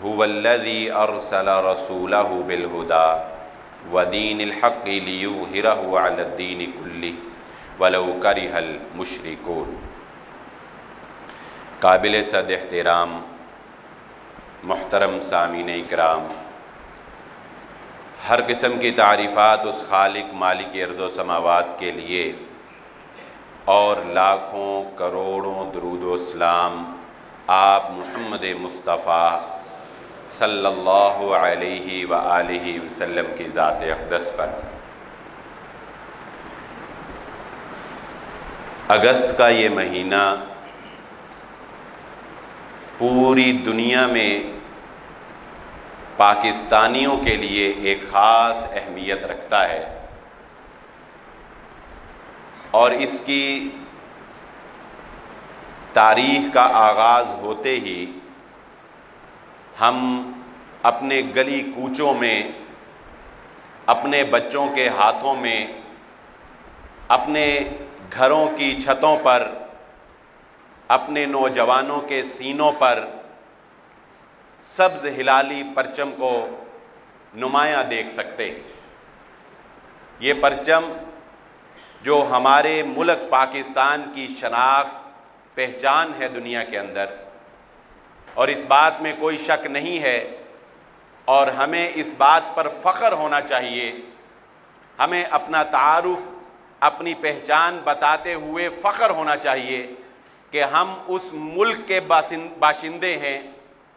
هو الذي أرسل رسوله بالهدى ودين الحق ليظهره على الدين كله ولو كره المشركون۔ قابل صد احترام محترم سامعین اکرام، ہر قسم کی تعریفات اس خالق مالک ارض و سماوات کے لیے، اور لاکھوں کروڑوں درود و سلام آپ محمد مصطفیٰ صلی اللہ علیہ وآلہ وسلم کی ذات اقدس پر۔ اگست کا یہ مہینہ پوری دنیا میں پاکستانیوں کے لیے ایک خاص اہمیت رکھتا ہے، اور اس کی تاریخ کا آغاز ہوتے ہی ہم اپنے گلی کوچوں میں، اپنے بچوں کے ہاتھوں میں، اپنے گھروں کی چھتوں پر، اپنے نوجوانوں کے سینوں پر سبز ہلالی پرچم کو نمایاں دیکھ سکتے ہیں۔ یہ پرچم جو ہمارے ملک پاکستان کی شناخت، پہچان ہے دنیا کے اندر، اور اس بات میں کوئی شک نہیں ہے، اور ہمیں اس بات پر فخر ہونا چاہیے، ہمیں اپنا تعارف، اپنی پہچان بتاتے ہوئے فخر ہونا چاہیے کہ ہم اس ملک کے باشندے ہیں،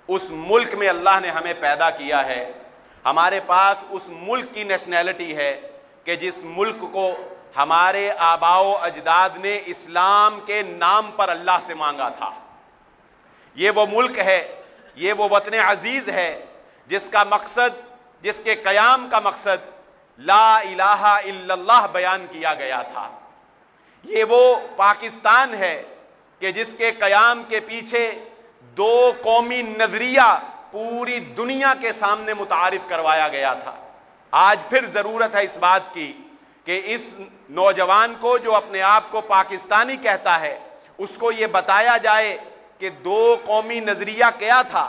اس ملک میں اللہ نے ہمیں پیدا کیا ہے، ہمارے پاس اس ملک کی نیشنلٹی ہے کہ جس ملک کو ہمارے آباء و اجداد نے اسلام کے نام پر اللہ سے مانگا تھا۔ یہ وہ ملک ہے، یہ وہ وطن عزیز ہے جس کا مقصد، جس کے قیام کا مقصد لا الہ الا اللہ بیان کیا گیا تھا۔ یہ وہ پاکستان ہے کہ جس کے قیام کے پیچھے دو قومی نظریہ پوری دنیا کے سامنے متعارف کروایا گیا تھا۔ آج پھر ضرورت ہے اس بات کی کہ اس نوجوان کو جو اپنے آپ کو پاکستانی کہتا ہے، اس کو یہ بتایا جائے کہ دو قومی نظریہ کیا تھا،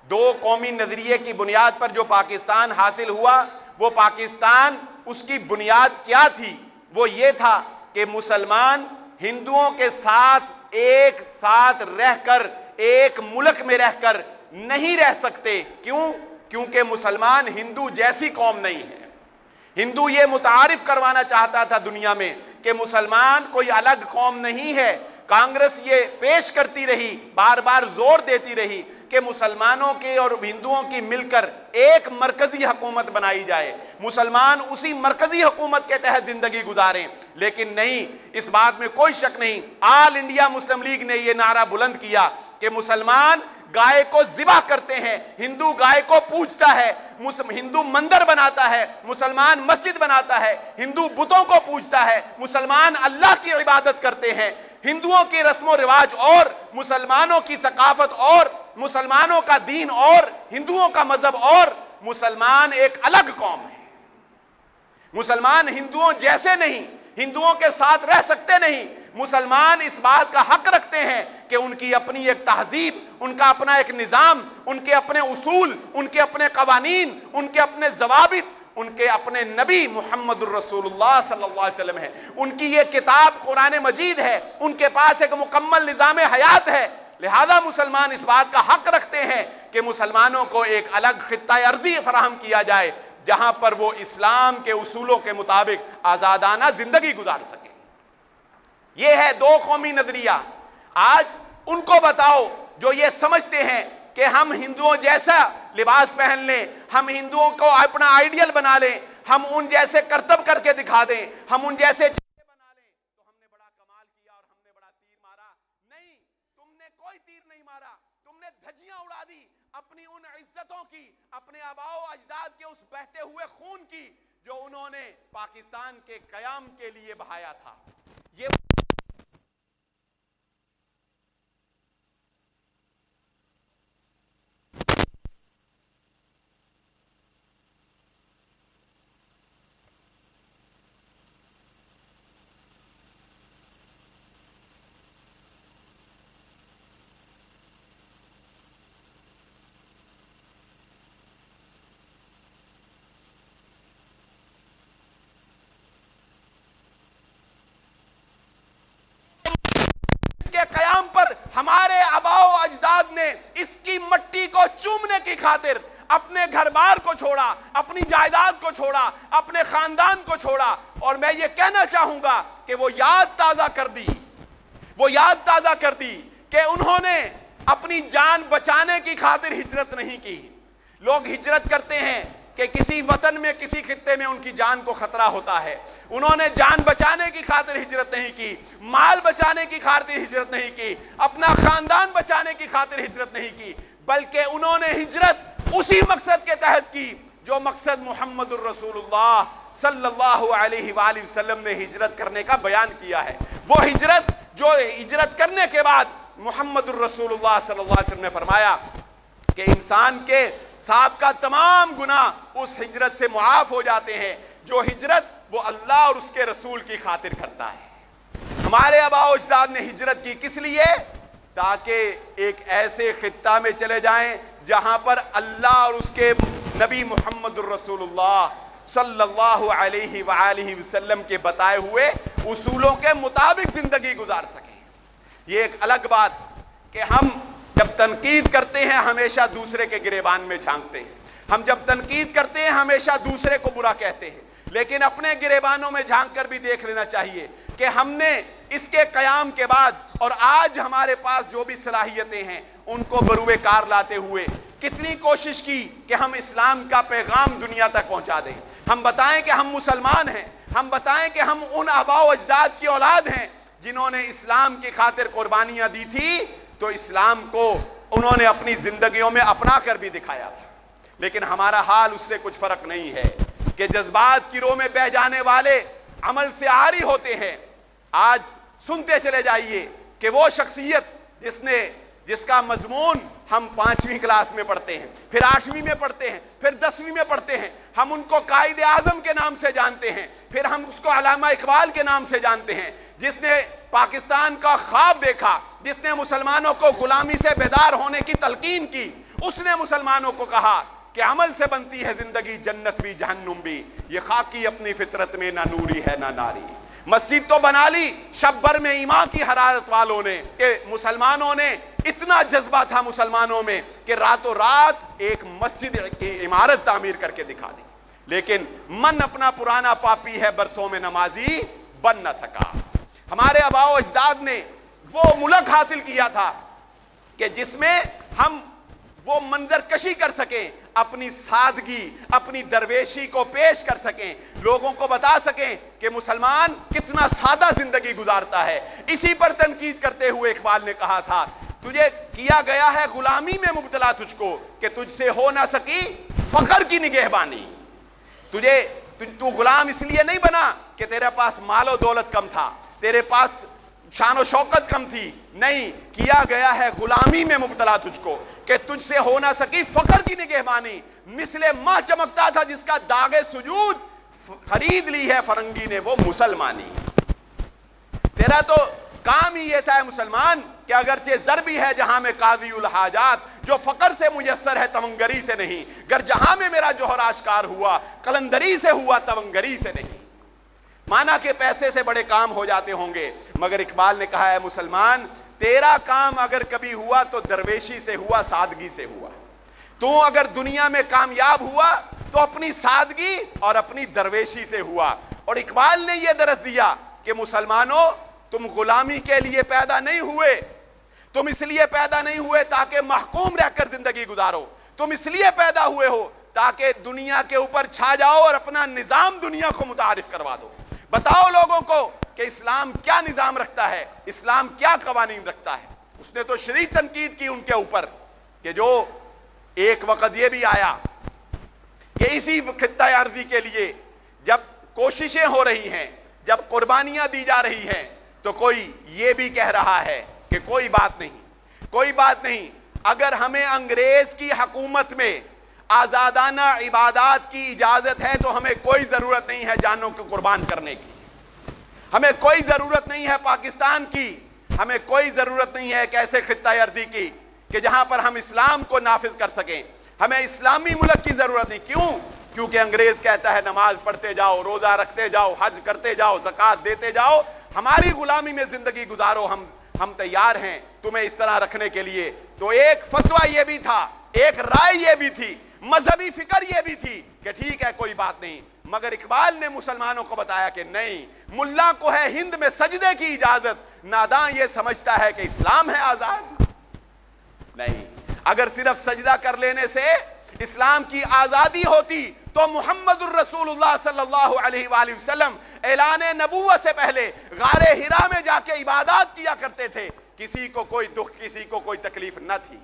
دو قومی نظریے کی بنیاد پر جو پاکستان حاصل ہوا، وہ پاکستان اس کی بنیاد کیا تھی؟ وہ یہ تھا کہ مسلمان ہندوؤں کے ساتھ ایک ساتھ رہ کر، ایک ملک میں رہ کر نہیں رہ سکتے۔ کیوں؟ کیونکہ مسلمان ہندو جیسی قوم نہیں ہے۔ ہندو یہ متعارف کروانا چاہتا تھا دنیا میں کہ مسلمان کوئی الگ قوم نہیں ہے۔ کانگریس یہ پیش کرتی رہی، بار بار زور دیتی رہی کہ مسلمانوں کے اور ہندوؤں کی مل کر ایک مرکزی حکومت بنائی جائے، مسلمان اسی مرکزی حکومت کے تحت زندگی گزاریں۔ لیکن نہیں، اس بات میں کوئی شک نہیں، آل انڈیا مسلم لیگ نے یہ نعرہ بلند کیا کہ مسلمان گائے کو ذبح کرتے ہیں، ہندو گائے کو پوجتا ہے، ہندو مندر بناتا ہے، مسلمان مسجد بناتا ہے، ہندو بتوں کو پوجتا ہے، مسلمان اللہ کی عبادت کرتے ہیں۔ ہندوؤں کی رسم و رواج اور، مسلمانوں کی ثقافت اور، مسلمانوں کا دین اور، ہندوؤں کا مذہب اور، مسلمان ایک الگ قوم ہے۔ مسلمان ہندوؤں جیسے نہیں، ہندوؤں کے ساتھ رہ سکتے نہیں۔ مسلمان اس بات کا حق رکھتے ہیں کہ ان کی اپنی ایک تہذیب، ان کا اپنا ایک نظام، ان کے اپنے اصول، ان کے اپنے قوانین، ان کے اپنے ضوابط، ان کے اپنے نبی محمد الرسول اللہ صلی اللہ علیہ وسلم ہے، ان کی یہ کتاب قرآن مجید ہے، ان کے پاس ایک مکمل نظام حیات ہے۔ لہذا مسلمان اس بات کا حق رکھتے ہیں کہ مسلمانوں کو ایک الگ خطہ ارضی فراہم کیا جائے جہاں پر وہ اسلام کے اصولوں کے مطابق آزادانہ زندگی گزار سکیں۔ یہ ہے دو قومی نظریہ۔ آج ان کو بتاؤ جو یہ سمجھتے ہیں کہ ہم ہندوؤں جیسا لباس پہن لیں، ہم ہندوؤں کو اپنا آئیڈیل بنا لیں، ہم ان جیسے کرتب کر کے دکھا دیں، ہم ان جیسے چہرے بنا لیں تو ہم نے بڑا کمال کیا اور ہم نے بڑا تیر مارا۔ نہیں، تم نے کوئی تیر نہیں مارا، تم نے دھجیاں اڑا دی اپنی ان عزتوں کی، اپنے آباء و اجداد کے اس بہتے ہوئے خون کی جو انہوں نے پاکستان کے قیام کے لیے بہایا تھا۔ یہ اجداد نے اس کی مٹی کو چومنے کی خاطر اپنے گھر بار کو چھوڑا، اپنی جائیداد کو چھوڑا، اپنے خاندان کو چھوڑا، اور میں یہ کہنا چاہوں گا کہ وہ یاد تازہ کر دی کہ انہوں نے اپنی جان بچانے کی خاطر ہجرت نہیں کی۔ لوگ ہجرت کرتے ہیں کہ کسی وطن میں، کسی خطے میں ان کی جان کو خطرہ ہوتا ہے، انہوں نے جان بچانے کی خاطر ہجرت نہیں کی، مال بچانے کی خاطر ہجرت نہیں کی، اپنا خاندان بچانے کی خاطر ہجرت نہیں کی، بلکہ انہوں نے ہجرت اسی مقصد کے تحت کی جو مقصد محمد الرسول اللہ صلی اللہ علیہ وآلہ وسلم نے ہجرت کرنے کا بیان کیا ہے۔ وہ ہجرت جو ہجرت کرنے کے بعد محمد الرسول اللہ صلی اللہ علیہ وسلم نے فرمایا کہ انسان کے سابقہ تمام گناہ اس ہجرت سے معاف ہو جاتے ہیں جو ہجرت وہ اللہ اور اس کے رسول کی خاطر کرتا ہے۔ ہمارے آباء و اجداد نے ہجرت کی کس لیے؟ تاکہ ایک ایسے خطہ میں چلے جائیں جہاں پر اللہ اور اس کے نبی محمد الرسول اللہ صلی اللہ علیہ وآلہ وسلم کے بتائے ہوئے اصولوں کے مطابق زندگی گزار سکیں۔ یہ ایک الگ بات کہ ہم جب تنقید کرتے ہیں ہمیشہ دوسرے کے گریبان میں جھانکتے ہیں، ہم جب تنقید کرتے ہیں ہمیشہ دوسرے کو برا کہتے ہیں، لیکن اپنے گریبانوں میں جھانک کر بھی دیکھ لینا چاہیے کہ ہم نے اس کے قیام کے بعد اور آج ہمارے پاس جو بھی صلاحیتیں ہیں ان کو بروئے کار لاتے ہوئے کتنی کوشش کی کہ ہم اسلام کا پیغام دنیا تک پہنچا دیں، ہم بتائیں کہ ہم مسلمان ہیں، ہم بتائیں کہ ہم ان آباء و اجداد کی اولاد ہیں جنہوں نے اسلام کی خاطر قربانیاں دی تھی، تو اسلام کو انہوں نے اپنی زندگیوں میں اپنا کر بھی دکھایا تھا۔ لیکن ہمارا حال اس سے کچھ فرق نہیں ہے کہ جذبات کی رو میں بہہ جانے والے عمل سے عاری ہوتے ہیں۔ آج سنتے چلے جائیے کہ وہ شخصیت جس کا مضمون ہم 5ویں کلاس میں پڑھتے ہیں، پھر 8ویں میں پڑھتے ہیں، پھر 10ویں میں پڑھتے ہیں، ہم ان کو قائد اعظم کے نام سے جانتے ہیں، پھر ہم اس کو علامہ اقبال کے نام سے جانتے ہیں، جس نے پاکستان کا خواب دیکھا، جس نے مسلمانوں کو غلامی سے بیدار ہونے کی تلقین کی، اس نے مسلمانوں کو کہا کہ عمل سے بنتی ہے زندگی، جنت بھی جہنم بھی، یہ خاکی اپنی فطرت میں نہ نوری ہے نہ ناری۔ مسجد تو بنا لی شب بھر میں ایمان کی حرارت والوں نے کہ مسلمانوں نے اتنا جذبہ تھا مسلمانوں میں کہ راتوں رات ایک مسجد کی عمارت تعمیر کر کے دکھا دی، لیکن من اپنا پرانا پاپی ہے برسوں میں نمازی بن نہ سکا۔ ہمارے آباء و اجداد نے وہ ملک حاصل کیا تھا کہ جس میں ہم وہ منظر کشی کر سکیں، اپنی سادگی، اپنی درویشی کو پیش کر سکیں، لوگوں کو بتا سکیں کہ مسلمان کتنا سادہ زندگی گزارتا ہے۔ اسی پر تنقید کرتے ہوئے اقبال نے کہا تھا، تجھے کیا گیا ہے غلامی میں مبتلا تجھ کو کہ تجھ سے ہو نہ سکی فخر کی نگہبانی۔ تو غلام اس لیے نہیں بنا کہ تیرے پاس مال و دولت کم تھا، تیرے پاس شان و شوکت کم تھی، نہیں، کیا گیا ہے غلامی میں مبتلا تجھ کو کہ تجھ سے ہو نہ سکی فخر کی نگہبانی۔ مثل ماہ چمکتا تھا جس کا داغ سجود خرید لی ہے فرنگی نے وہ مسلمانی۔ تیرا تو کام ہی یہ تھا ہے مسلمان کہ اگرچہ زر بھی ہے جہاں میں قاضی الحاجات، جو فقر سے میسر ہے تونگری سے نہیں، گر جہاں میں میرا جوہر آشکار ہوا قلندری سے ہوا تونگری سے نہیں۔ مانا کہ پیسے سے بڑے کام ہو جاتے ہوں گے، مگر اقبال نے کہا ہے مسلمان تیرا کام اگر کبھی ہوا تو درویشی سے ہوا، سادگی سے ہوا۔ تو اگر دنیا میں کامیاب ہوا تو اپنی سادگی اور اپنی درویشی سے ہوا۔ اور اقبال نے یہ درس دیا کہ مسلمانوں تم غلامی کے لیے پیدا نہیں ہوئے، تم اس لیے پیدا نہیں ہوئے تاکہ محکوم رہ کر زندگی گزارو، تم اس لیے پیدا ہوئے ہو تاکہ دنیا کے اوپر چھا جاؤ اور اپنا نظام دنیا کو متعارف کروا دو۔ بتاؤ لوگوں کو کہ اسلام کیا نظام رکھتا ہے، اسلام کیا قوانین رکھتا ہے۔ اس نے تو شدید تنقید کی ان کے اوپر کہ جو ایک وقت یہ بھی آیا کہ اسی خطہ ارضی کے لیے جب کوششیں ہو رہی ہیں، جب قربانیاں دی جا رہی ہیں، تو کوئی یہ بھی کہہ رہا ہے کہ کوئی بات نہیں، اگر ہمیں انگریز کی حکومت میں آزادانہ عبادات کی اجازت ہے تو ہمیں کوئی ضرورت نہیں ہے جانوں کو قربان کرنے کی، ہمیں کوئی ضرورت نہیں ہے پاکستان کی، ہمیں کوئی ضرورت نہیں ہے ایک ایسے خطہ ارضی کی کہ جہاں پر ہم اسلام کو نافذ کر سکیں، ہمیں اسلامی ملک کی ضرورت نہیں۔ کیوں؟ کیونکہ انگریز کہتا ہے نماز پڑھتے جاؤ، روزہ رکھتے جاؤ، حج کرتے جاؤ، زکوٰۃ دیتے جاؤ، ہماری غلامی میں زندگی گزارو، ہم تیار ہیں تمہیں اس طرح رکھنے کے لیے۔ تو تو ایک فتویٰ یہ بھی تھا، ایک رائے یہ بھی تھی، مذہبی فکر یہ بھی تھی کہ ٹھیک ہے کوئی بات نہیں، مگر اقبال نے مسلمانوں کو بتایا کہ نہیں، ملا کو ہے ہند میں سجدے کی اجازت، ناداں یہ سمجھتا ہے کہ اسلام ہے آزاد۔ نہیں، اگر صرف سجدہ کر لینے سے اسلام کی آزادی ہوتی تو محمد الرسول اللہ صلی اللہ علیہ وآلہ وسلم اعلان نبوت سے پہلے غار حرا میں جا کے عبادات کیا کرتے تھے، کسی کو کوئی دکھ، کسی کو کوئی تکلیف نہ تھی۔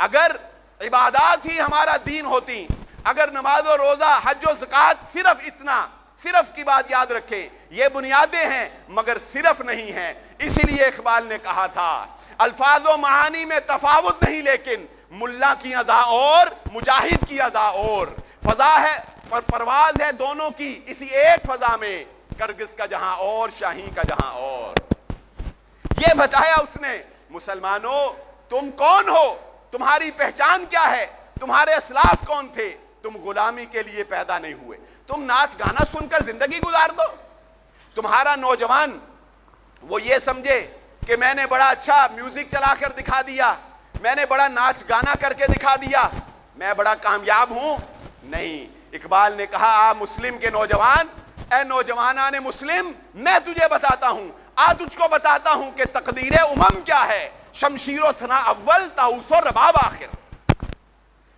اگر عبادات ہی ہمارا دین ہوتی، اگر نماز و روزہ، حج و زکوٰۃ صرف اتنا، صرف کی بات یاد رکھیں، یہ بنیادیں ہیں مگر صرف نہیں ہیں۔ اسی لیے اقبال نے کہا تھا الفاظ و معانی میں تفاوت نہیں، لیکن ملا کی اذا اور مجاہد کی اذا اور، فضا ہے اور پرواز ہے دونوں کی اسی ایک فضا میں، کرگس کا جہاں اور شاہین کا جہاں اور۔ یہ بتایا اس نے، مسلمانوں تم کون ہو، تمہاری پہچان کیا ہے، تمہارے اسلاف کون تھے، تم غلامی کے لیے پیدا نہیں ہوئے، تم ناچ گانا سن کر زندگی گزار دو۔ تمہارا نوجوان وہ یہ سمجھے کہ میں نے بڑا اچھا میوزک چلا کر دکھا دیا، میں نے بڑا ناچ گانا کر کے دکھا دیا، میں بڑا کامیاب ہوں۔ نہیں، اقبال نے کہا آ مسلم کے نوجوان، اے نوجوانان مسلم، میں تجھے بتاتا ہوں، تجھ کو بتاتا ہوں کہ تقدیر امم کیا ہے، شمشیر و ثنا اول، طاؤس و رباب آخر۔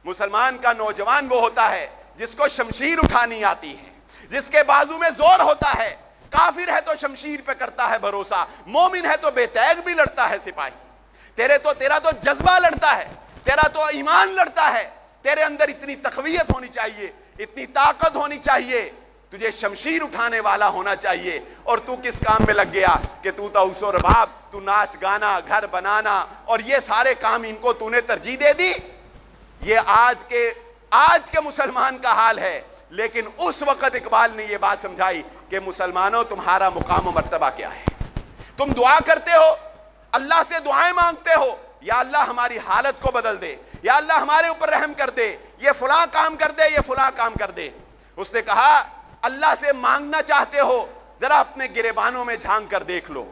مسلمان کا نوجوان وہ ہوتا ہے جس کو شمشیر اٹھانی آتی ہے، جس کے بازو میں زور ہوتا ہے۔ کافر ہے تو شمشیر پہ کرتا ہے بھروسہ، مومن ہے تو بے تیغ بھی لڑتا ہے سپاہی۔ تیرا تو جذبہ لڑتا ہے، تیرا تو ایمان لڑتا ہے، تیرے اندر اتنی تقویت ہونی چاہیے، اتنی طاقت ہونی چاہیے، تجھے شمشیر اٹھانے والا ہونا چاہیے۔ اور تو کس کام میں لگ گیا کہ تو طاؤس و رباب، تو ناچ گانا، گھر بنانا اور یہ سارے کام ان کو تو نے ترجیح دے دی۔ یہ آج کے مسلمان کا حال ہے، لیکن اس وقت اقبال نے یہ بات سمجھائی کہ مسلمانوں تمہارا مقام و مرتبہ کیا ہے۔ تم دعا کرتے ہو، اللہ سے دعائیں مانگتے ہو، یا اللہ ہماری حالت کو بدل دے، یا اللہ ہمارے اوپر رحم کر دے، یہ فلاں کام کر دے، یہ فلاں کام کر دے۔ اس نے کہا اللہ سے مانگنا چاہتے ہو، ذرا اپنے گریبانوں میں جھانک کر دیکھ لو۔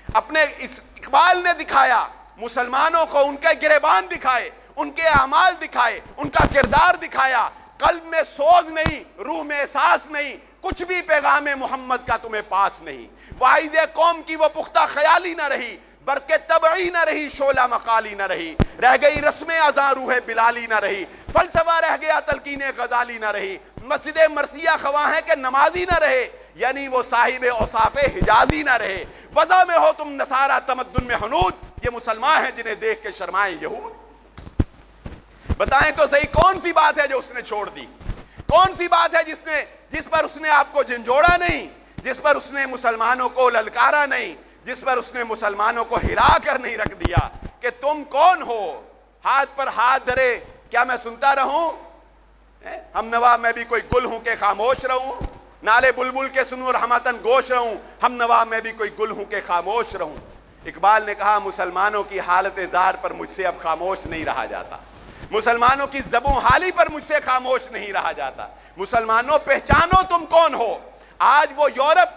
اقبال نے دکھایا مسلمانوں کو، ان کے گریبان دکھائے، ان کے اعمال دکھائے، ان کا کردار دکھایا۔ قلب میں سوز نہیں، روح میں احساس نہیں، کچھ بھی پیغام محمد کا تمہیں پاس نہیں۔ واعظ قوم کی وہ پختہ خیالی نہ رہی، برق طبعی نہ رہی، شعلہ مقالی نہ رہی، رہ گئی رسم اذاں روح بلالی نہ رہی، فلسفہ رہ گیا تلقین غزالی نہ رہی، مسجد مرثیہ خواہ ہے کہ نمازی نہ رہے، یعنی وہ صاحب اوصاف حجازی نہ رہے۔ وضع میں ہو تم نصارہ، تمدن میں حنود، یہ مسلمان ہیں جنہیں دیکھ کے شرمائیں یہود۔ بتائیں تو صحیح کون سی بات ہے جو اس نے چھوڑ دی، کون سی بات ہے جس پر اس نے آپ کو جھنجھوڑا نہیں، جس پر اس نے مسلمانوں کو للکارا نہیں، جس پر اس نے مسلمانوں کو ہلا کر نہیں رکھ دیا کہ تم کون ہو۔ ہاتھ پر ہاتھ دھرے کیا میں سنتا رہوں؟ ہم نوا میں بھی کوئی گل ہوں کہ خاموش رہوں، نالے بلبل کے سنوں رحمتاً گوش رہوں، ہم نوا میں بھی کوئی گل ہوں کہ خاموش رہوں۔ اقبال نے کہا مسلمانوں کی حالت زار پر مجھ سے اب خاموش نہیں رہا جاتا، مسلمانوں کی زبوں حالی پر مجھ سے خاموش نہیں رہا جاتا۔ مسلمانوں پہچانو تم کون ہو۔ آج وہ یورپ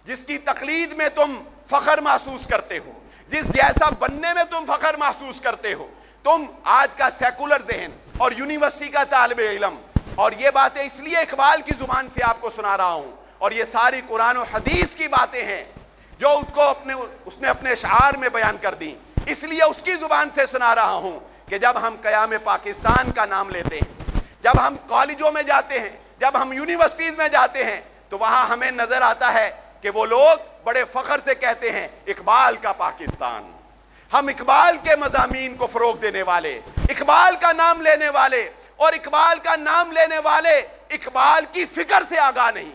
جس کی تقلید میں تم فخر محسوس کرتے ہو، جس جیسا بننے میں تم فخر محسوس کرتے ہو، تم آج کا سیکولر ذہن اور یونیورسٹی کا طالب علم، اور یہ باتیں اس لیے اقبال کی زبان سے آپ کو سنا رہا ہوں، اور یہ ساری قرآن و حدیث کی باتیں ہیں جو اس نے اپنے اشعار میں بیان کر دی، اس لیے اس کی زبان سے سنا رہا ہوں کہ جب ہم قیام پاکستان کا نام لیتے ہیں، جب ہم کالجوں میں جاتے ہیں، جب ہم یونیورسٹیز میں جاتے ہیں، تو وہاں ہمیں نظر آتا ہے کہ وہ لوگ بڑے فخر سے کہتے ہیں اقبال کا پاکستان۔ ہم اقبال کے مضامین کو فروغ دینے والے، اقبال کا نام لینے والے، اور اقبال کا نام لینے والے اقبال کی فکر سے آگاہ نہیں،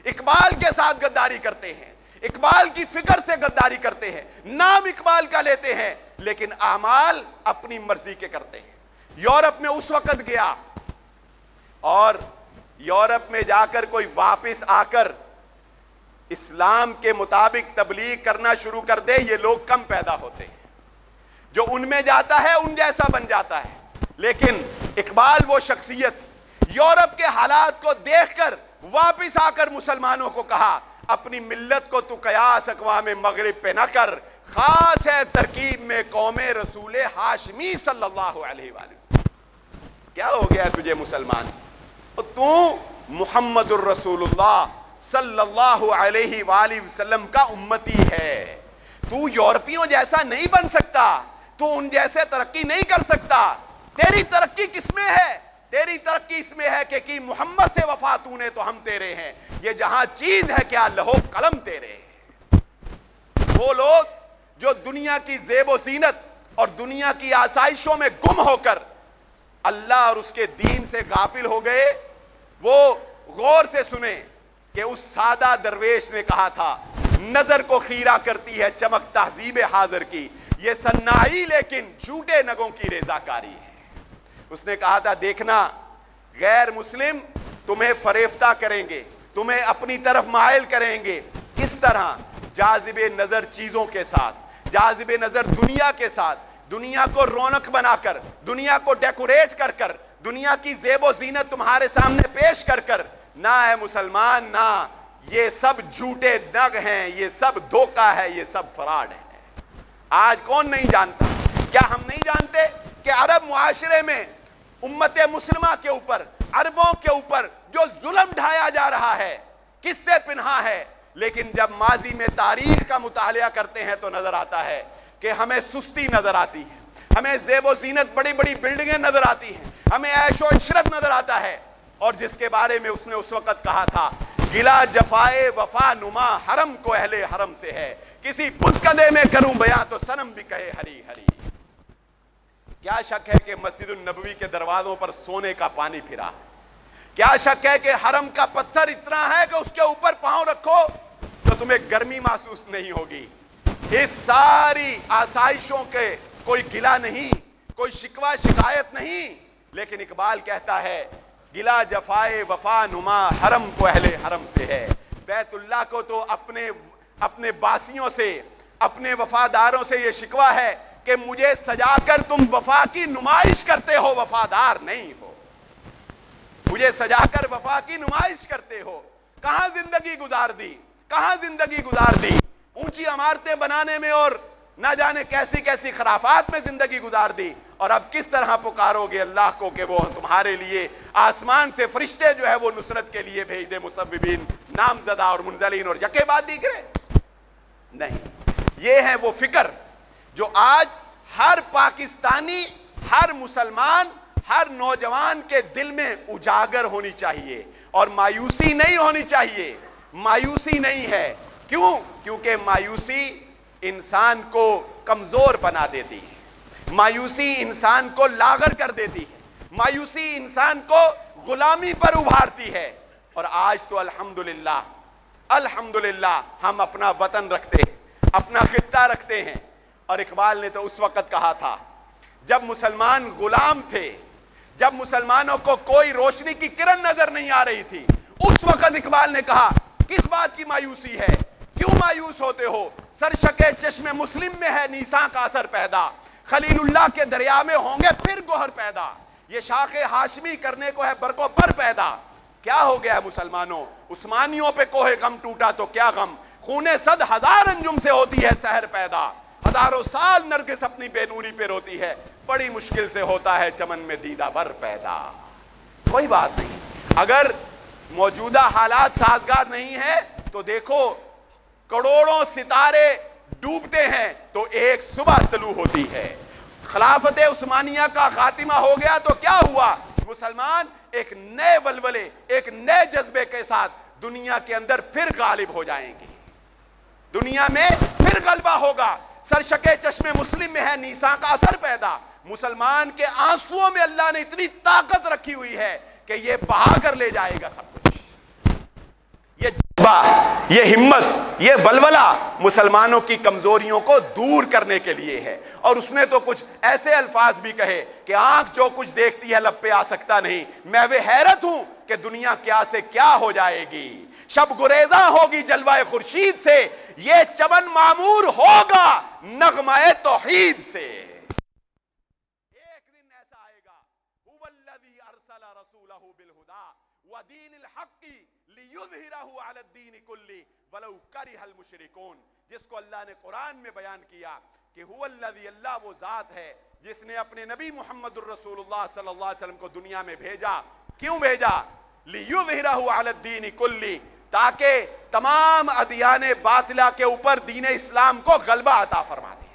اقبال کے ساتھ غداری کرتے ہیں، اقبال کی فکر سے غداری کرتے ہیں، نام اقبال کا لیتے ہیں لیکن اعمال اپنی مرضی کے کرتے ہیں۔ یورپ میں اس وقت گیا، اور یورپ میں جا کر کوئی واپس آ کر اسلام کے مطابق تبلیغ کرنا شروع کر دے، یہ لوگ کم پیدا ہوتے ہیں۔ جو ان میں جاتا ہے ان جیسا بن جاتا ہے، لیکن اقبال وہ شخصیت یورپ کے حالات کو دیکھ کر واپس آ کر مسلمانوں کو کہا اپنی ملت کو تو قیاس اقوام مغرب پہ نہ کر، خاص ہے ترکیب میں قوم رسول ہاشمی صلی اللہ علیہ وآلہ وسلم۔ کیا ہو گیا تجھے مسلمان؟ تو محمد الرسول اللہ صلی اللہ علیہ وآلہ وسلم کا امتی ہے۔ تو یورپیوں جیسا نہیں بن سکتا، تو ان جیسے ترقی نہیں کر سکتا۔ تیری ترقی کس میں ہے؟ تیری ترقی اس میں ہے کہ محمد سے وفا تو نے تو ہم تیرے ہیں۔ یہ جہاں چیز ہے کیا لوح قلم تیرے ہیں۔ وہ لوگ جو دنیا کی زیب و زینت اور دنیا کی آسائشوں میں گم ہو کر اللہ اور اس کے دین سے غافل ہو گئے، وہ غور سے سنیں کہ اس سادہ درویش نے کہا تھا نظر کو خیرہ کرتی ہے چمک تہذیب حاضر کی، یہ سنائی لیکن جھوٹے نگوں کی رضا کاری ہے۔ اس نے کہا تھا دیکھنا غیر مسلم تمہیں فریفتہ کریں گے، تمہیں اپنی طرف مائل کریں گے۔ کس طرح؟ جاذب نظر چیزوں کے ساتھ، جاذب نظر دنیا کے ساتھ، دنیا کو رونق بنا کر، دنیا کو ڈیکوریٹ کر کر، دنیا کی زیب و زینت تمہارے سامنے پیش کر کر۔ نہ ہے مسلمان، نہ، یہ سب جھوٹے نگ ہیں، یہ سب دھوکہ ہے، یہ سب فراڈ ہے۔ آج کون نہیں جانتا؟ کیا ہم نہیں جانتے کہ عرب معاشرے میں امت مسلمہ کے اوپر، عربوں کے اوپر جو ظلم ڈھایا جا رہا ہے کس سے پنہا ہے؟ لیکن جب ماضی میں تاریخ کا مطالعہ کرتے ہیں تو نظر آتا ہے کہ ہمیں سستی نظر آتی ہے، ہمیں زیب و زینت بڑی بڑی بلڈنگیں نظر آتی ہیں، ہمیں عیش و عشرت نظر آتا ہے، اور جس کے بارے میں اس نے اس وقت کہا تھا گلا جفائے وفا نما حرم کو اہل حرم سے ہے، کسی بتکدے میں کروں بیاں تو صنم بھی کہے ہری ہری۔ کیا شک ہے کہ مسجد النبوی کے دروازوں پر سونے کا پانی پھرا؟ کیا شک ہے کہ حرم کا پتھر اتنا ہے کہ اس کے اوپر پاؤں رکھو تو تمہیں گرمی محسوس نہیں ہوگی؟ اس ساری آسائشوں کے کوئی گلہ نہیں، کوئی شکوہ شکایت نہیں، لیکن اقبال کہتا ہے گلا جفائے وفا نما حرم کو اہل حرم سے ہے۔ بیت اللہ کو تو اپنے باسیوں سے، اپنے وفاداروں سے یہ شکوہ ہے کہ مجھے سجا کر تم وفا کی نمائش کرتے ہو، وفادار نہیں ہو۔ مجھے سجا کر وفا کی نمائش کرتے ہو۔ کہاں زندگی گزار دی، کہاں زندگی گزار دی؟ اونچی عمارتیں بنانے میں اور نہ جانے کیسی کیسی خرافات میں زندگی گزار دی، اور اب کس طرح پکارو گے اللہ کو کہ وہ تمہارے لیے آسمان سے فرشتے جو ہے وہ نصرت کے لیے بھیج دے، مصوبین، نامزدہ اور منزلین اور یکے بعد دیگرے؟ نہیں، یہ ہے وہ فکر جو آج ہر پاکستانی، ہر مسلمان، ہر نوجوان کے دل میں اجاگر ہونی چاہیے، اور مایوسی نہیں ہونی چاہیے۔ مایوسی نہیں ہے، کیوں؟ کیونکہ مایوسی انسان کو کمزور بنا دیتی ہے، مایوسی انسان کو لاغر کر دیتی ہے، مایوسی انسان کو غلامی پر ابھارتی ہے۔ اور آج تو الحمدللہ الحمدللہ ہم اپنا وطن رکھتے ہیں، اپنا خطہ رکھتے ہیں، اور اقبال نے تو اس وقت کہا تھا جب مسلمان غلام تھے، جب مسلمانوں کو کوئی روشنی کی کرن نظر نہیں آ رہی تھی، اس وقت اقبال نے کہا کس بات کی مایوسی ہے؟ کیوں مایوس ہوتے ہو؟ سرشک چشم مسلم میں ہے نیساں کا اثر پیدا، خلیل اللہ کے دریا میں ہوں گے پھر گوہر پیدا، یہ شاخ ہاشمی کرنے کو ہے برق و پر پیدا۔ کیا ہو گیا ہے مسلمانوں؟ عثمانیوں پہ کوہ غم ٹوٹا تو کیا غم، خون 100,000 انجم سے ہوتی ہے سحر پیدا، ہزاروں سال نرگس اپنی بے نوری پہ روتی ہے، بڑی مشکل سے ہوتا ہے چمن میں دیدہ بر پیدا۔ کوئی بات نہیں، اگر موجودہ حالات سازگار نہیں ہیں تو دیکھو کروڑوں ستارے ڈوبتے ہیں تو ایک صبح طلوع ہوتی ہے۔ خلافت عثمانیہ کا خاتمہ ہو گیا تو کیا ہوا؟ مسلمان ایک نئے ولولے، ایک نئے جذبے کے ساتھ دنیا کے اندر پھر غالب ہو جائیں گے، دنیا میں پھر غلبہ ہوگا۔ سرشک چشم مسلم میں ہے نیساں کا اثر پیدا، مسلمان کے آنسوؤں میں اللہ نے اتنی طاقت رکھی ہوئی ہے کہ یہ بہا کر لے جائے گا سب کچھ۔ یہ جذبہ، یہ ہمت، یہ ولولہ مسلمانوں کی کمزوریوں کو دور کرنے کے لیے ہے، اور اس نے تو کچھ ایسے الفاظ بھی کہے کہ آنکھ جو کچھ دیکھتی ہے لب پہ آ سکتا نہیں، میں وہ حیرت ہوں کہ دنیا کیا سے کیا ہو جائے گی، شب گریزاں ہوگی جلوہ خورشید سے، یہ چمن معمور ہوگا نغمہ توحید سے۔ ایک دن ایسا آئے گا، هو الذی ارسل رسولہ بالہدی وَدِينِ الْحَقِّ لِيُظْهِرَهُ عَلَى الدِّينِ كُلِّهِ وَلَوْ كَرِهَ الْمُشْرِكُونَ، جس کو اللہ نے قرآن میں بیان کیا کہ هُوَ الَّذِي، اللہ وہ ذات ہے جس نے اپنے نبی محمد الرسول اللہ صلی اللہ علیہ وسلم کو دنیا میں بھیجا۔ کیوں بھیجا؟ لِيُظْهِرَهُ عَلَى الدِّينِ كُلِّهِ، تاکہ تمام ادیان باطلہ کے اوپر دین اسلام کو غلبہ عطا فرما دے۔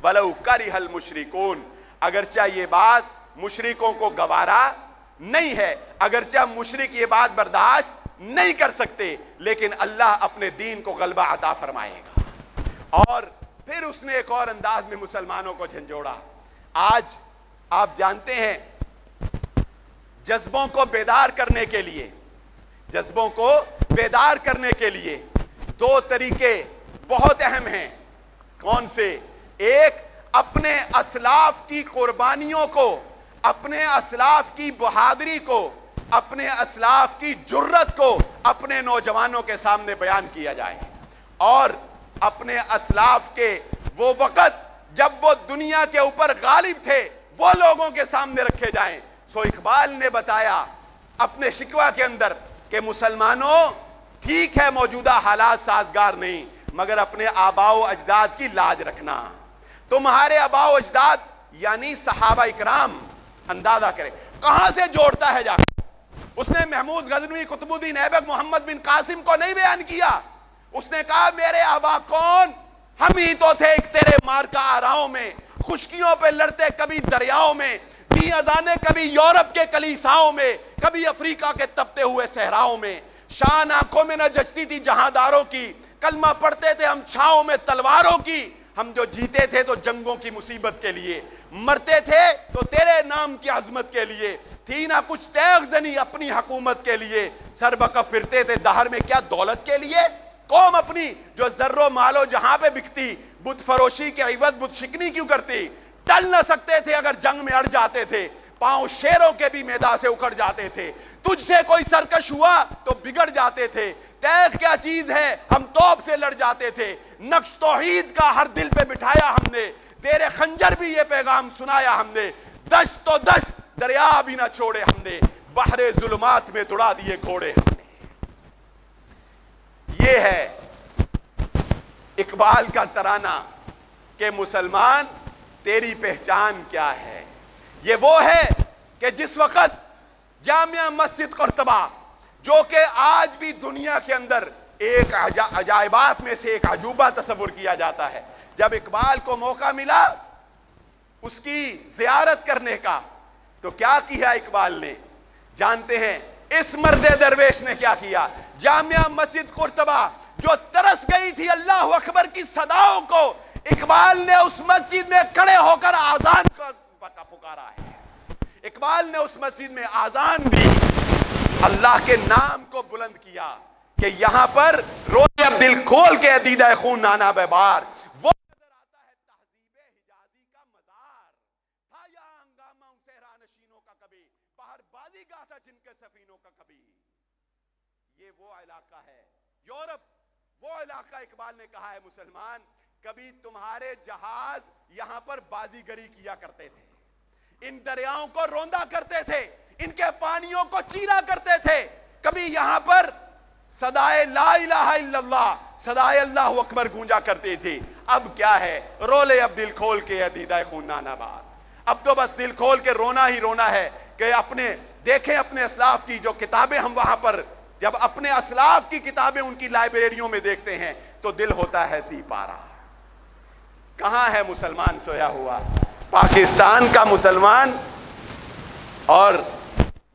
وَلَوْ كَرِهَ الْمُشْرِكُونَ، اگرچہ یہ بات مشرکوں کو گوارا نہیں ہے، اگرچہ مشرک یہ بات برداشت نہیں کر سکتے، لیکن اللہ اپنے دین کو غلبہ عطا فرمائے گا۔ اور پھر اس نے ایک اور انداز میں مسلمانوں کو جھنجھوڑا۔ آج آپ جانتے ہیں جذبوں کو بیدار کرنے کے لیے، جذبوں کو بیدار کرنے کے لیے دو طریقے بہت اہم ہیں۔ کون سے؟ ایک، اپنے اسلاف کی قربانیوں کو، اپنے اسلاف کی بہادری کو، اپنے اسلاف کی جرت کو اپنے نوجوانوں کے سامنے بیان کیا جائے، اور اپنے اسلاف کے وہ وقت جب وہ دنیا کے اوپر غالب تھے وہ لوگوں کے سامنے رکھے جائیں۔ سو اقبال نے بتایا اپنے شکوہ کے اندر کہ مسلمانوں، ٹھیک ہے موجودہ حالات سازگار نہیں، مگر اپنے آباء و اجداد کی لاج رکھنا۔ تمہارے آباء و اجداد یعنی صحابہ اکرام، اندازہ کریں کہاں سے جوڑتا ہے جا کر۔ اس نے محمود غزنوی، قطب الدین ایبک، محمد بن قاسم کو نہیں بیان کیا۔ اس نے کہا میرے آبا کون؟ ہم ہی تو تھے ایک تیرے مارکا آراؤں میں، خشکیوں پہ لڑتے کبھی دریاؤں میں، دی اذانیں کبھی یورپ کے کلیساؤں میں، کبھی افریقہ کے تپتے ہوئے صحراؤں میں۔ شان آنکھوں میں نہ جچتی تھی جہانداروں کی، کلمہ پڑھتے تھے ہم چھاؤں میں تلواروں کی۔ ہم جو جیتے تھے تو جنگوں کی مصیبت کے لیے، مرتے تھے تو تیرے نام کی عظمت کے لیے، تھی نہ کچھ تیغ زنی اپنی حکومت کے لیے، سر بکف پھرتے تھے دہر میں کیا دولت کے لیے۔ قوم اپنی جو زر و مال و جہاں پہ بکتی، بت فروشی کے عوض بت شکنی کیوں کرتی؟ ٹل نہ سکتے تھے اگر جنگ میں اڑ جاتے تھے، پاؤں شیروں کے بھی میدان سے اکھڑ جاتے تھے، تجھ سے کوئی سرکش ہوا تو بگڑ جاتے تھے، تیغ کیا چیز ہے ہم توپ سے لڑ جاتے تھے، نقش توحید کا ہر دل پہ بٹھایا ہم نے، زیر خنجر بھی یہ پیغام سنایا ہم نے، دشت تو دشت دریا بھی نہ چھوڑے ہم نے، بحر ظلمات میں دوڑا دیے گھوڑے ہم نے۔ یہ ہے اقبال کا ترانہ کہ مسلمان تیری پہچان کیا ہے۔ یہ وہ ہے کہ جس وقت جامعہ مسجد قرطبہ، جو کہ آج بھی دنیا کے اندر ایک عجائبات میں سے ایک عجوبہ تصور کیا جاتا ہے، جب اقبال کو موقع ملا اس کی زیارت کرنے کا تو کیا کیا اقبال نے؟ جانتے ہیں اس مرد درویش نے کیا کیا؟ جامعہ مسجد قرطبہ جو ترس گئی تھی اللہ اکبر کی صداؤں کو، اقبال نے اس مسجد میں کھڑے ہو کر آذان کا پکارا ہے۔ اقبال نے اس مسجد میں آذان دی، اللہ کے نام کو بلند کیا کہ یہاں پر روئے اب دل کھول کے دیدہ خون نانا بہار، وہ نظر آتا ہے تہذیب حجازی کا مزار، تھا یہاں ہنگامہ صحرا نشینوں کا کبھی، باہر بازی گاہ تھا جن کے سفینوں کا کبھی۔ یہ وہ علاقہ ہے یورپ، وہ علاقہ اقبال نے کہا ہے مسلمان کبھی تمہارے جہاز یہاں پر بازی گری کیا کرتے تھے، ان دریاؤں کو روندا کرتے تھے، ان کے پانیوں کو چیرا کرتے تھے، کبھی یہاں پر صدائے لا الہ الا اللہ، صدائے اللہ اکبر گونجا کرتی تھی۔ اب کیا ہے؟ رولے اب دل کھول کے دیدہ خون نانا بہار، اب تو بس دل کھول کے رونا ہی رونا ہے کہ اپنے دیکھیں اپنے اسلاف کی جو کتابیں ہم وہاں پر جب اپنے اسلاف کی کتابیں ان کی لائبریریوں میں دیکھتے ہیں تو دل ہوتا ہے سی پارا۔ کہاں ہے مسلمان سویا ہوا؟ پاکستان کا مسلمان۔ اور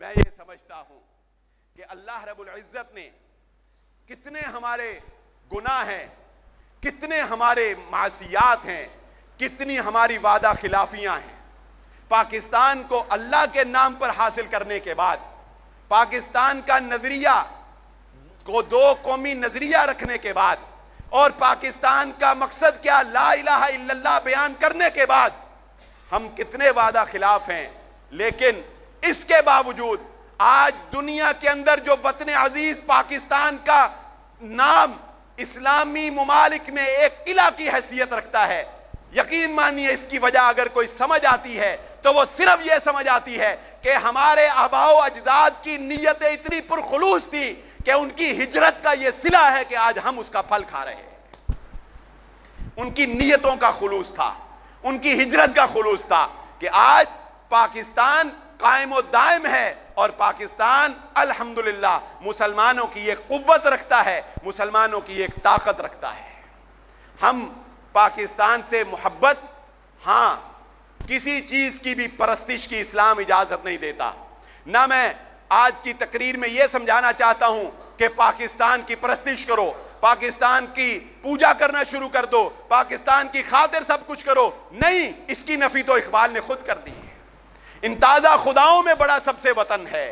میں یہ سمجھتا ہوں کہ اللہ رب العزت نے کتنے ہمارے گناہ ہیں، کتنے ہمارے معصیات ہیں، کتنی ہماری وعدہ خلافیاں ہیں، پاکستان کو اللہ کے نام پر حاصل کرنے کے بعد، پاکستان کا نظریہ کو دو قومی نظریہ رکھنے کے بعد، اور پاکستان کا مقصد کیا لا الہ الا اللہ بیان کرنے کے بعد ہم کتنے وعدہ خلاف ہیں۔ لیکن اس کے باوجود آج دنیا کے اندر جو وطن عزیز پاکستان کا نام اسلامی ممالک میں ایک قلعہ کی حیثیت رکھتا ہے، یقین مانیے اس کی وجہ اگر کوئی سمجھ آتی ہے تو وہ صرف یہ سمجھ آتی ہے کہ ہمارے آباء و اجداد کی نیتیں اتنی پرخلوص تھی کہ ان کی ہجرت کا یہ صلہ ہے کہ آج ہم اس کا پھل کھا رہے ہیں۔ ان کی نیتوں کا خلوص تھا، ان کی ہجرت کا خلوص تھا کہ آج پاکستان قائم و دائم ہے، اور پاکستان الحمدللہ مسلمانوں کی ایک قوت رکھتا ہے، مسلمانوں کی ایک طاقت رکھتا ہے۔ ہم پاکستان سے محبت، ہاں کسی چیز کی بھی پرستش کی اسلام اجازت نہیں دیتا۔ نہ میں آج کی تقریر میں یہ سمجھانا چاہتا ہوں کہ پاکستان کی پرستش کرو، پاکستان کی پوجا کرنا شروع کر دو، پاکستان کی خاطر سب کچھ کرو، نہیں، اس کی نفی تو اقبال نے خود کر دی ہے۔ ان تازہ خداؤں میں بڑا سب سے وطن ہے،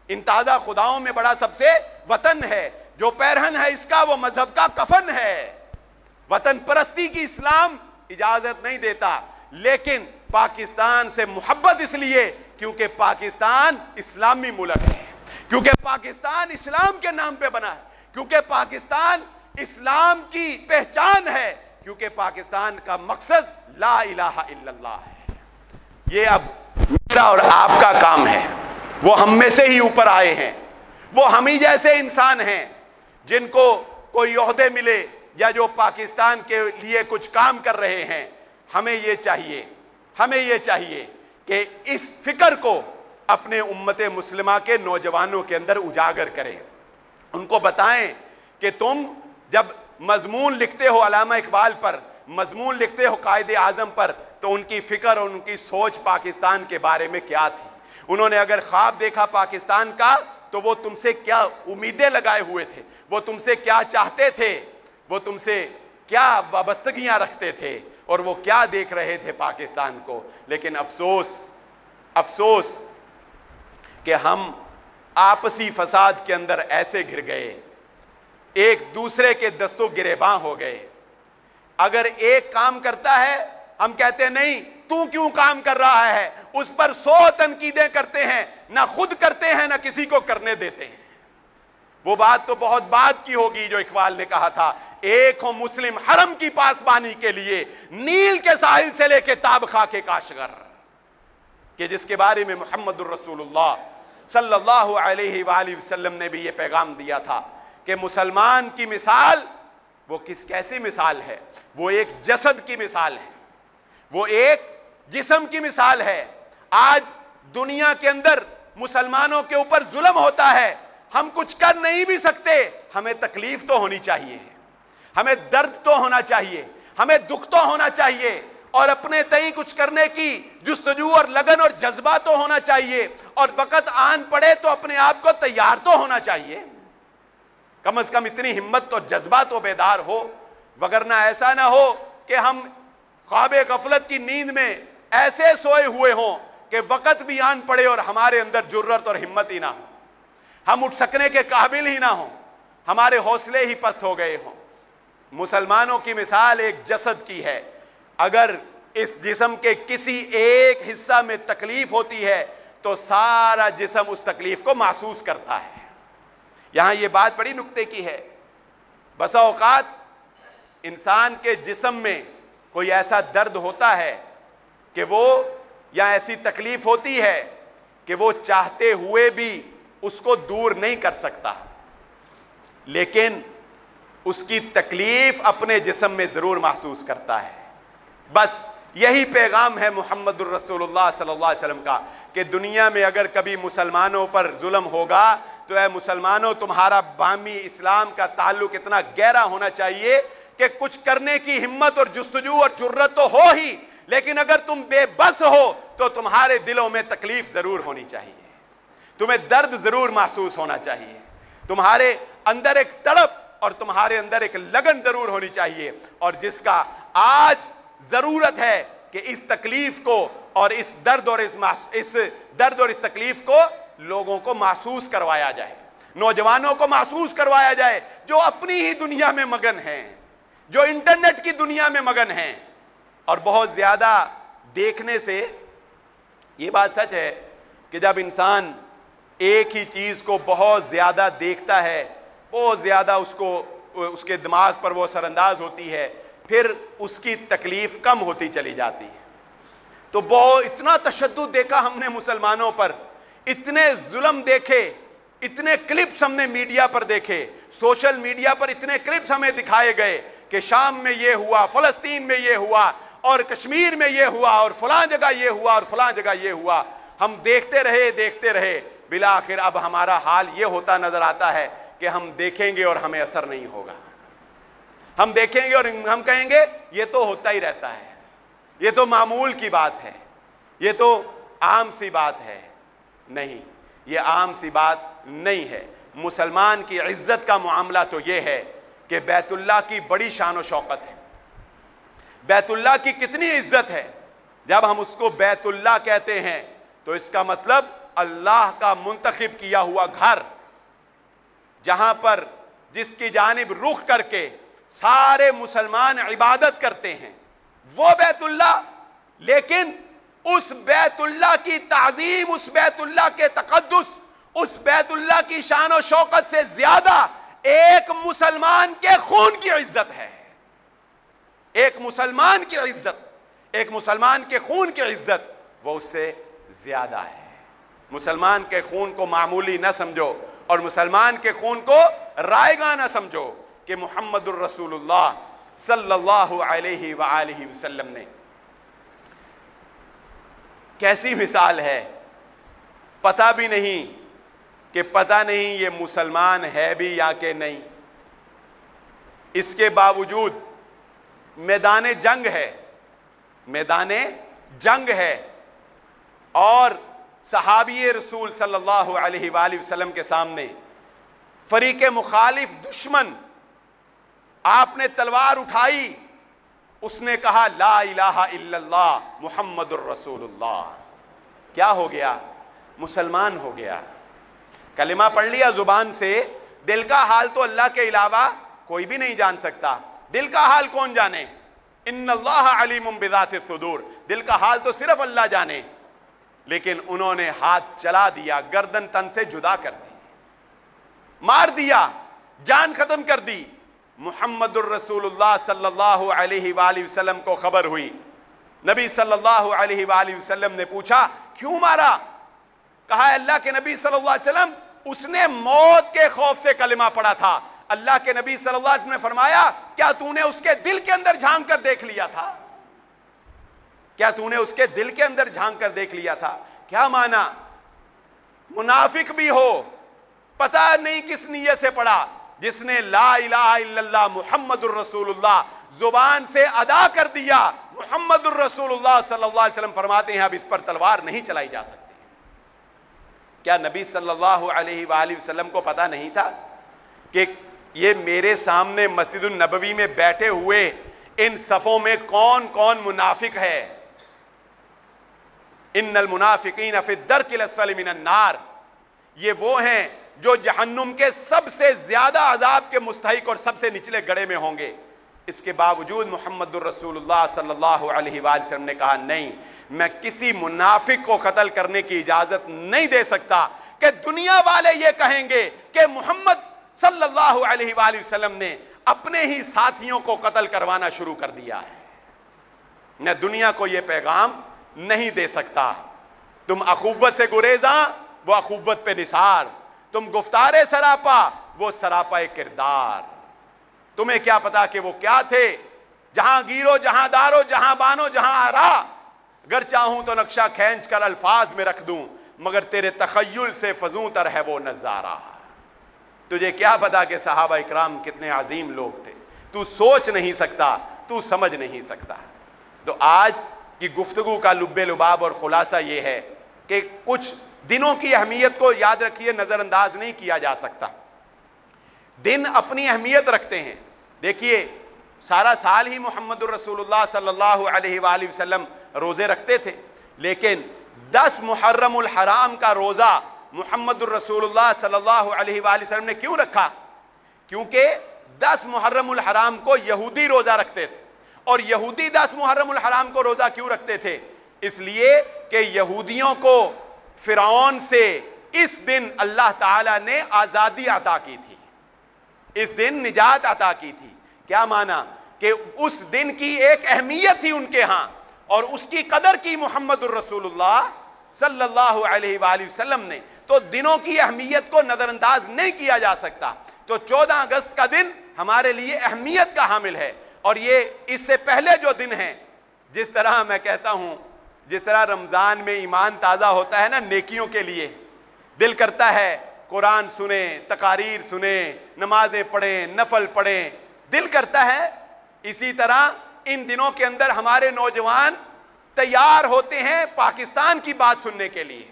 ان تازہ خداؤں میں بڑا سب سے وطن ہے، جو پیرہن ہے اس کا وہ مذہب کا کفن ہے۔ وطن پرستی کی اسلام اجازت نہیں دیتا، لیکن پاکستان سے محبت اس لیے کیونکہ پاکستان اسلامی ملک ہے، کیونکہ پاکستان اسلام کے نام پہ بنا ہے، کیونکہ پاکستان اسلام کی پہچان ہے، کیونکہ پاکستان کا مقصد لا الہ الا اللہ ہے۔ یہ اب میرا اور آپ کا کام ہے، وہ ہم میں سے ہی اوپر آئے ہیں، وہ ہم ہی جیسے انسان ہیں جن کو کوئی عہدے ملے یا جو پاکستان کے لیے کچھ کام کر رہے ہیں۔ ہمیں یہ چاہیے کہ اس فکر کو اپنے امت مسلمہ کے نوجوانوں کے اندر اجاگر کریں، ان کو بتائیں کہ تم جب مضمون لکھتے ہو علامہ اقبال پر، مضمون لکھتے ہو قائد اعظم پر، تو ان کی فکر اور ان کی سوچ پاکستان کے بارے میں کیا تھی؟ انہوں نے اگر خواب دیکھا پاکستان کا تو وہ تم سے کیا امیدیں لگائے ہوئے تھے، وہ تم سے کیا چاہتے تھے، وہ تم سے کیا وابستگیاں رکھتے تھے، اور وہ کیا دیکھ رہے تھے پاکستان کو۔ لیکن افسوس کہ ہم آپسی فساد کے اندر ایسے گر گئے، ایک دوسرے کے دستوں گریباں ہو گئے۔ اگر ایک کام کرتا ہے ہم کہتے ہیں نہیں تو کیوں کام کر رہا ہے، اس پر 100 تنقیدیں کرتے ہیں، نہ خود کرتے ہیں نہ کسی کو کرنے دیتے ہیں۔ وہ بات تو بہت بات کی ہوگی جو اقبال نے کہا تھا، ایک ہو مسلم حرم کی پاسبانی کے لیے، نیل کے ساحل سے لے کے تاب خاک کاشغر، کہ جس کے بارے میں محمد الرسول اللہ صلی اللہ علیہ وآلہ وسلم نے بھی یہ پیغام دیا تھا کہ مسلمان کی مثال وہ کیسی مثال ہے؟ وہ ایک جسد کی مثال ہے، وہ ایک جسم کی مثال ہے۔ آج دنیا کے اندر مسلمانوں کے اوپر ظلم ہوتا ہے، ہم کچھ کر نہیں بھی سکتے، ہمیں تکلیف تو ہونی چاہیے، ہمیں درد تو ہونا چاہیے، ہمیں دکھ تو ہونا چاہیے، اور اپنے تئیں کچھ کرنے کی جستجو اور لگن اور جذبہ تو ہونا چاہیے، اور وقت آن پڑے تو اپنے آپ کو تیار تو ہونا چاہیے۔ کم از کم اتنی ہمت اور جذبہ تو بیدار ہو، وگرنہ ایسا نہ ہو کہ ہم خواب غفلت کی نیند میں ایسے سوئے ہوئے ہوں کہ وقت بھی آن پڑے اور ہمارے اندر جرت اور ہمت ہی نہ ہو، ہم اٹھ سکنے کے قابل ہی نہ ہوں، ہمارے حوصلے ہی پست ہو گئے ہوں۔ مسلمانوں کی مثال ایک جسد کی ہے، اگر اس جسم کے کسی ایک حصہ میں تکلیف ہوتی ہے تو سارا جسم اس تکلیف کو محسوس کرتا ہے۔ یہاں یہ بات بڑی نکتے کی ہے، بسا اوقات انسان کے جسم میں کوئی ایسا درد ہوتا ہے کہ وہ یا ایسی تکلیف ہوتی ہے کہ وہ چاہتے ہوئے بھی اس کو دور نہیں کر سکتا، لیکن اس کی تکلیف اپنے جسم میں ضرور محسوس کرتا ہے۔ بس یہی پیغام ہے محمد الرسول اللہ صلی اللہ علیہ وسلم کا کہ دنیا میں اگر کبھی مسلمانوں پر ظلم ہوگا تو اے مسلمانوں، تمہارا باہمی اسلام کا تعلق اتنا گہرا ہونا چاہیے کہ کچھ کرنے کی ہمت اور جستجو اور جرت تو ہو ہی، لیکن اگر تم بے بس ہو تو تمہارے دلوں میں تکلیف ضرور ہونی چاہیے، تمہیں درد ضرور محسوس ہونا چاہیے، تمہارے اندر ایک تڑپ اور تمہارے اندر ایک لگن ضرور ہونی چاہیے، اور جس کا آج ضرورت ہے کہ اس تکلیف کو اور اس درد اور اس تکلیف کو لوگوں کو محسوس کروایا جائے، نوجوانوں کو محسوس کروایا جائے جو اپنی ہی دنیا میں مگن ہیں، جو انٹرنیٹ کی دنیا میں مگن ہیں۔ اور بہت زیادہ دیکھنے سے یہ بات سچ ہے کہ جب انسان ایک ہی چیز کو بہت زیادہ دیکھتا ہے، بہت زیادہ اس کے دماغ پر وہ اثر انداز ہوتی ہے، پھر اس کی تکلیف کم ہوتی چلی جاتی ہے۔ تو تو بہت اتنا تشدد دیکھا ہم نے مسلمانوں پر، اتنے ظلم دیکھے، اتنے کلپس ہم نے میڈیا پر دیکھے، سوشل میڈیا پر اتنے کلپس ہمیں دکھائے گئے کہ شام میں یہ ہوا، فلسطین میں یہ ہوا، اور کشمیر میں یہ ہوا، اور فلاں جگہ یہ ہوا، اور فلاں جگہ یہ ہوا۔ ہم دیکھتے رہے، بالآخر اب ہمارا حال یہ ہوتا نظر آتا ہے کہ ہم دیکھیں گے اور ہمیں اثر نہیں ہوگا۔ ہم دیکھیں گے اور ہم کہیں گے یہ تو ہوتا ہی رہتا ہے، یہ تو معمول کی بات ہے، یہ تو عام سی بات ہے۔ نہیں، یہ عام سی بات نہیں ہے۔ مسلمان کی عزت کا معاملہ تو یہ ہے کہ بیت اللہ کی بڑی شان و شوکت ہے، بیت اللہ کی کتنی عزت ہے۔ جب ہم اس کو بیت اللہ کہتے ہیں تو اس کا مطلب اللہ کا منتخب کیا ہوا گھر، جہاں پر جس کی جانب رخ کر کے سارے مسلمان عبادت کرتے ہیں، وہ بیت اللہ۔ لیکن اس بیت اللہ کی تعظیم، اس بیت اللہ کے تقدس، اس بیت اللہ کی شان و شوکت سے زیادہ ایک مسلمان کے خون کی عزت ہے۔ ایک مسلمان کی عزت، ایک مسلمان کے خون کی عزت، وہ اس سے زیادہ ہے۔ مسلمان کے خون کو معمولی نہ سمجھو، اور مسلمان کے خون کو رائیگاں نہ سمجھو کہ محمد الرسول اللہ صلی اللہ علیہ وآلہ وسلم نے کیسی مثال ہے۔ پتہ بھی نہیں کہ پتہ نہیں یہ مسلمان ہے بھی یا کہ نہیں، اس کے باوجود میدان جنگ ہے، میدان جنگ ہے، اور صحابی رسول صلی اللہ علیہ وآلہ وسلم کے سامنے فریق مخالف دشمن، آپ نے تلوار اٹھائی، اس نے کہا لا الہ الا اللہ محمد الرسول اللہ، کیا ہو گیا؟ مسلمان ہو گیا۔ کلمہ پڑھ لیا زبان سے، دل کا حال تو اللہ کے علاوہ کوئی بھی نہیں جان سکتا۔ دل کا حال کون جانے؟ ان اللہ علیم بذات الصدور، دل کا حال تو صرف اللہ جانے۔ لیکن انہوں نے ہاتھ چلا دیا، گردن تن سے جدا کر دی، مار دیا، جان ختم کر دی۔ محمد الرسول اللہ صلی اللہ علیہ وآلہ وسلم کو خبر ہوئی، نبی صلی اللہ علیہ وآلہ وسلم نے پوچھا کیوں مارا؟ کہا اللہ کے نبی صلی اللہ علیہ وسلم اس نے موت کے خوف سے کلمہ پڑھا تھا۔ اللہ کے نبی صلی اللہ علیہ وسلم نے فرمایا کیا تو نے اس کے دل کے اندر جھانک کر دیکھ لیا تھا؟ کیا تو نے اس کے دل کے اندر جھانک کر دیکھ لیا تھا؟ کیا معنی؟ منافق بھی ہو، پتہ نہیں کس نیت سے پڑھا، جس نے لا الہ الا اللہ محمد الرسول اللہ زبان سے ادا کر دیا، محمد الرسول اللہ صلی اللہ علیہ وسلم فرماتے ہیں اب اس پر تلوار نہیں چلائی جا سکتی۔ کیا نبی صلی اللہ علیہ وآلہ وسلم کو پتہ نہیں تھا کہ یہ میرے سامنے مسجد النبوی میں بیٹھے ہوئے ان صفوں میں کون کون منافق ہے؟ ان المنافقین فی الدرک الاسفل من النار، یہ وہ ہیں جو جہنم کے سب سے زیادہ عذاب کے مستحق اور سب سے نچلے گڑھے میں ہوں گے۔ اس کے باوجود محمد الرسول اللہ صلی اللہ علیہ وآلہ وسلم نے کہا نہیں، میں کسی منافق کو قتل کرنے کی اجازت نہیں دے سکتا کہ دنیا والے یہ کہیں گے کہ محمد صلی اللہ علیہ وآلہ وسلم نے اپنے ہی ساتھیوں کو قتل کروانا شروع کر دیا ہے۔ میں دنیا کو یہ پیغام نہیں دے سکتا، تم اخوت سے گریزاں، وہ اخوت پہ نثار، تم گفتار سراپا، وہ سراپا کردار۔ تمہیں کیا پتا کہ وہ کیا تھے؟ جہاں گیرو، جہاں دارو، جہاں بانو، جہاں آرا، اگر چاہوں تو نقشہ کھینچ کر الفاظ میں رکھ دوں، مگر تیرے تخیل سے فزوں تر ہے وہ نظارہ۔ تجھے کیا پتا کہ صحابہ اکرام کتنے عظیم لوگ تھے؟ تو سوچ نہیں سکتا، تو سمجھ نہیں سکتا۔ تو آج کی گفتگو کا لب لباب اور خلاصہ یہ ہے کہ کچھ دنوں کی اہمیت کو یاد رکھیے، نظر انداز نہیں کیا جا سکتا۔ دن اپنی اہمیت رکھتے ہیں۔ دیکھیے سارا سال ہی محمد الرسول اللہ صلی اللہ علیہ وآلہ وسلم روزے رکھتے تھے، لیکن 10 محرم الحرام کا روزہ محمد الرسول اللہ صلی اللہ علیہ وآلہ وسلم نے کیوں رکھا؟ کیونکہ 10 محرم الحرام کو یہودی روزہ رکھتے تھے، اور یہودی 10 محرم الحرام کو روزہ کیوں رکھتے تھے؟ اس لیے کہ یہودیوں کو فرعون سے اس دن اللہ تعالیٰ نے آزادی عطا کی تھی، اس دن نجات عطا کی تھی۔ کیا معنی؟ کہ اس دن کی ایک اہمیت تھی ان کے ہاں، اور اس کی قدر کی محمد الرسول اللہ صلی اللہ علیہ وآلہ وسلم نے، تو دنوں کی اہمیت کو نظر انداز نہیں کیا جا سکتا۔ تو 14 اگست کا دن ہمارے لیے اہمیت کا حامل ہے، اور یہ اس سے پہلے جو دن ہیں، جس طرح میں کہتا ہوں، جس طرح رمضان میں ایمان تازہ ہوتا ہے نا نیکیوں کے لیے، دل کرتا ہے قرآن سنیں، تقاریر سنیں، نمازیں پڑھیں، نفل پڑھیں، دل کرتا ہے، اسی طرح ان دنوں کے اندر ہمارے نوجوان تیار ہوتے ہیں پاکستان کی بات سننے کے لیے،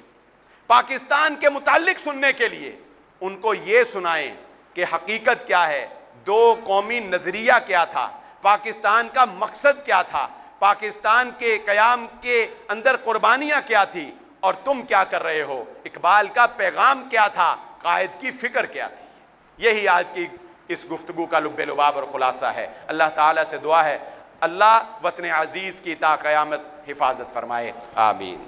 پاکستان کے متعلق سننے کے لیے۔ ان کو یہ سنائیں کہ حقیقت کیا ہے، دو قومی نظریہ کیا تھا، پاکستان کا مقصد کیا تھا، پاکستان کے قیام کے اندر قربانیاں کیا تھی، اور تم کیا کر رہے ہو، اقبال کا پیغام کیا تھا، قائد کی فکر کیا تھی۔ یہی آج کی اس گفتگو کا لب لباب اور خلاصہ ہے۔ اللہ تعالیٰ سے دعا ہے اللہ وطن عزیز کی تا قیامت حفاظت فرمائے، آمین۔